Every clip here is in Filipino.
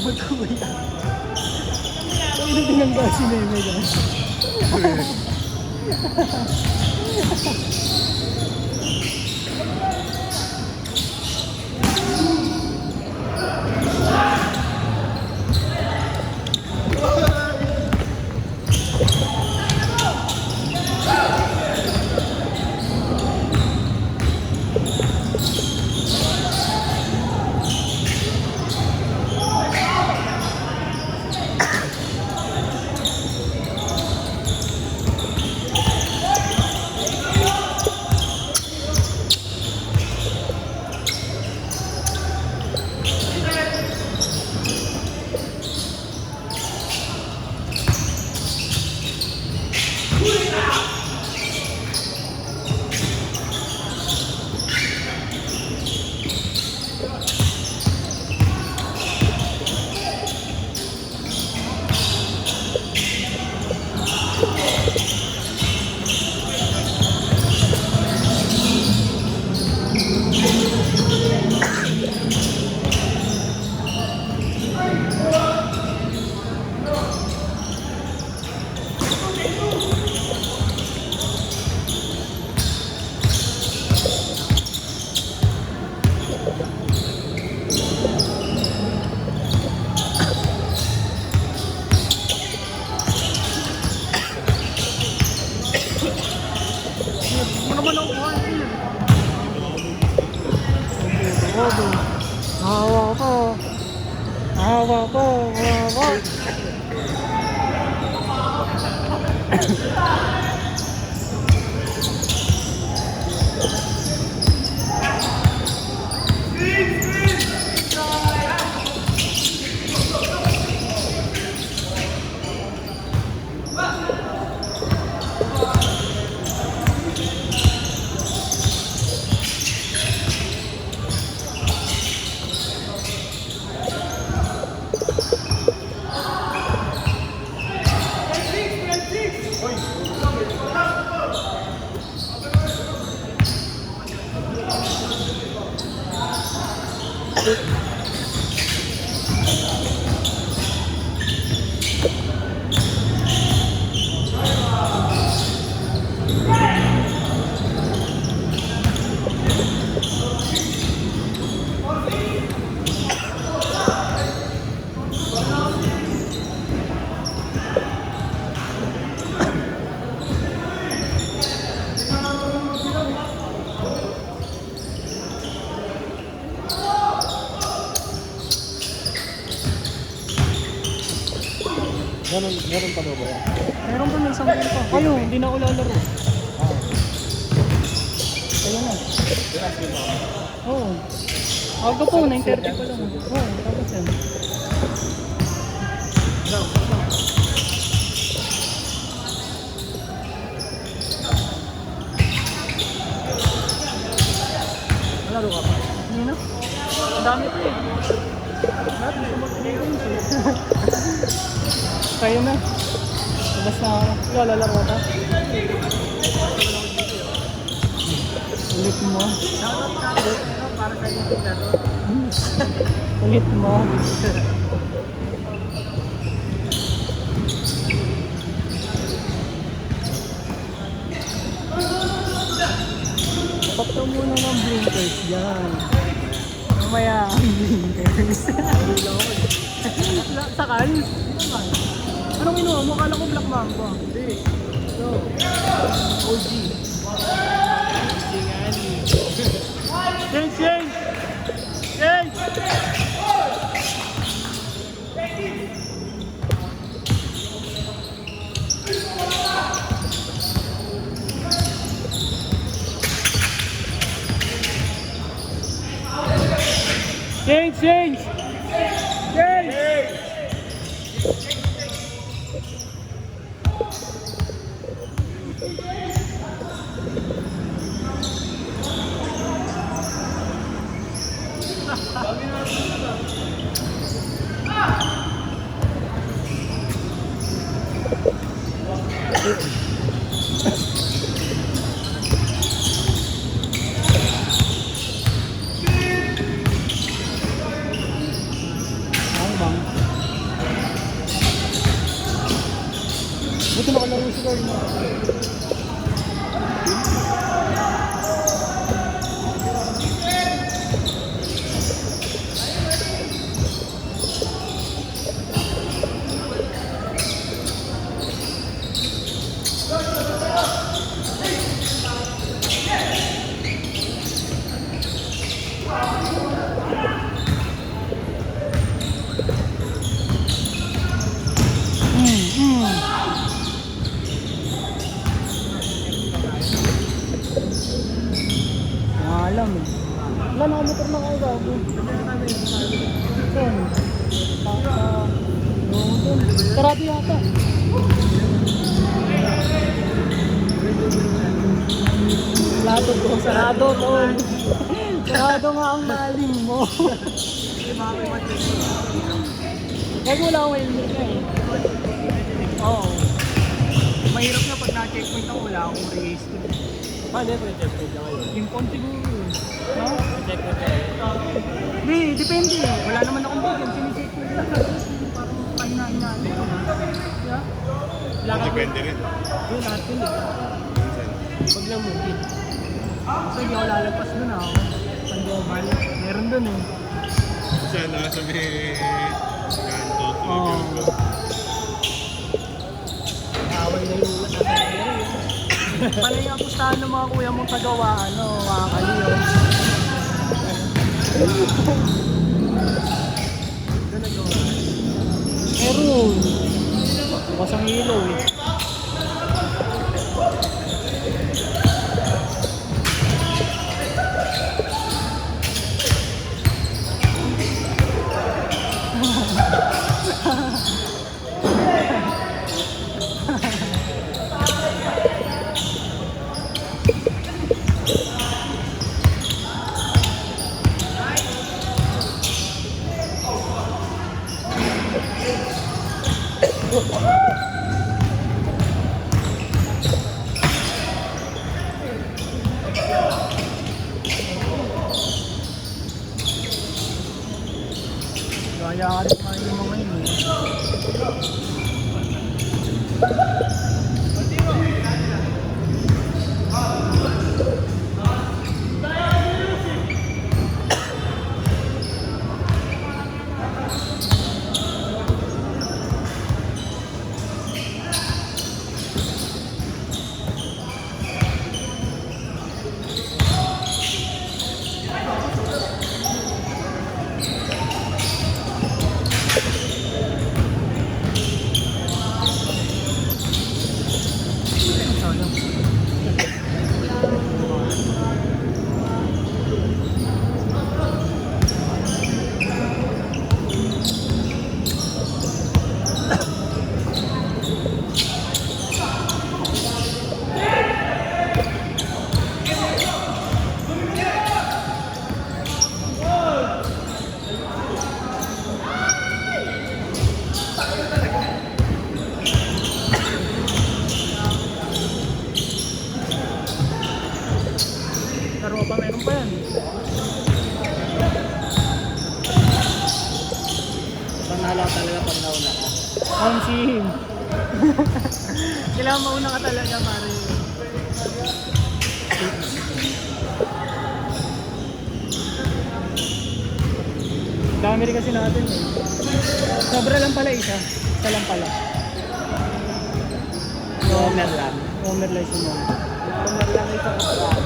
Magkuya. Ano binangga si Neme guys? Hawa ko. Oi. Meron pa daw ba yan? Meron pa may isang game pa. Kayo, hindi na ako lalaro. Ayun na. Oo. Aga po, 9:30 pa lang. Oo, tapos yan. Lalo ka pa. Hindi na. Ang dami pa eh. Lahat gusto mag-games eh. Kayo na. Labas na ako. Ikaw, lalaro ka. Ulit mo. Para sa YouTube laro. Ulit mo. Pakta muna ng blinkers dyan. Mamaya ang blinkers. Sakal? Anong inuha mo? Kala ko Black Mamba. Hindi. Ito. OG. Change, change! Change! Change, change! Change! Bang. Buti nakalaro si Carl. Alam eh. Wala, nakamotor na kayo gago. Saan? Doon. Sarado yata. Sarado to. Sarado to. Sarado nga ang maling mo. Kaya wala akong helmet na eh. Oo. Mahirap na pag na-checkpoint ako, wala akong race. Paano yung checkpoint na ngayon? Yung phone siguro eh. No? Checkpoint na ngayon. Hindi, depende eh. Wala naman akong bigyan. Sinicheck ko lang. Parang pahinahinaan. Yeah? Depende rin. Yung lahat yun eh. Pag lang movie. So hindi ako lalagpas dun ako. Pandobal. Meron dun eh. Kasi nasa may kanto. Oo. Away na yung nasa nangyari. Pala yung pustahan ng mga kuya mong tagawa, ano, makakaliw. Meron. Bukas ang ilaw eh. Kaya ka rin mga yung mga yun eh. Hamsin. Kailangan mauna ka talaga, pare. Dami rin kasi natin eh. Sobra lang pala isa. Isa lang pala. Homer lang. Homer lang si Mom. Homer lang ito kapag.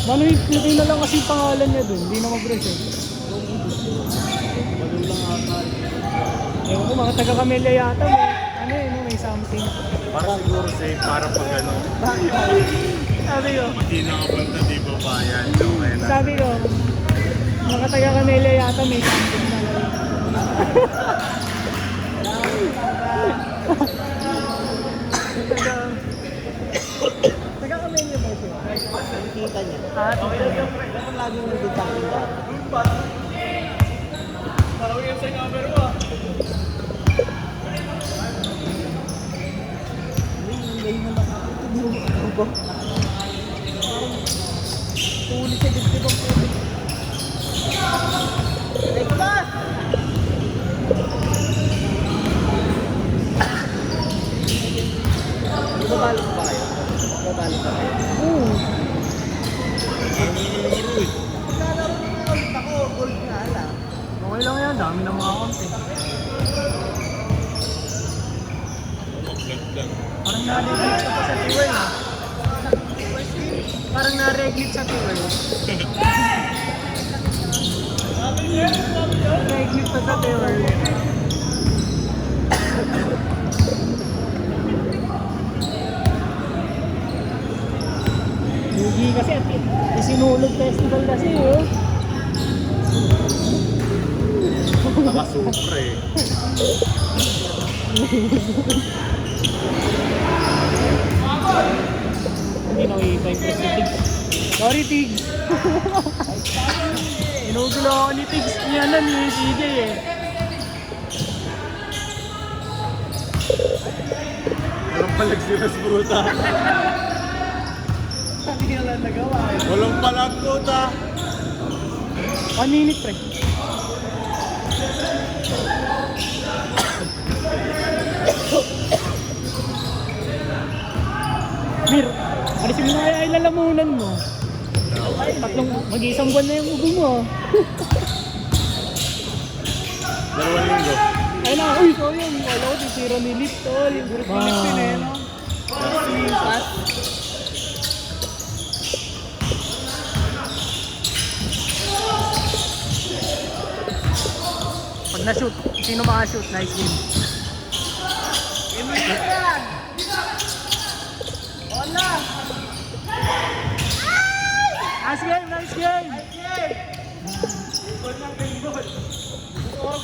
Mano, hindi na lang kasi yung pangalan niya dun. Hindi na mag-reset. Magulang ata. Ewan ko, mga taga-Camellia yata. May, ano eh, no, may something. Para siguro safe, para pag ano, Sabi ko, hindi nakapunta, di ba bayan? Okay na. sabi ko, mga taga-Camellia yata may something na lang. Taga-Camellia ba siya? Nakikita niya. Ah, okay. Dapat laging nandun sa akin dati. Parang yung sa number mo ah. Ngayon na ako. Tuli sa dibdib ang puti. Take back! Babalo pa kayo? Babalo pa kayo? Oo. Pagkalaro mo ng ulit ako, gold nga lang. Okay lang yan, dami ng mga content. Mag-vlog lang. Parang na-reglit ka pa sa Tiway ah. Parang na-reglit sa Tiway. Na-reglit pa sa Tiway. Hindi kasi at isinulog festival kasi oh. Nakasupre. Hindi nakikita yung press ni Tigs. Sorry Tigs! Inugulo ako ni Tigs. Yan na ni CJ eh. Walang palag si Rasbruta. Hindi nga lang nagawa eh. Walang palag puta. 1 minute pre. Mir, alisin mo na kaya ay lalamunan mo. Mag-iisang buwan na yung ubo mo. Dalawang linggo. Ay na, uy, sayang. Wala ko, tisira ni Lip, tol. Yung group ni Lip din eh, no? Sinipas. Pag na-shoot, sino maka-shoot? Nice game. Hola! Nice game, nice game! Nice game! Goal ng baseball.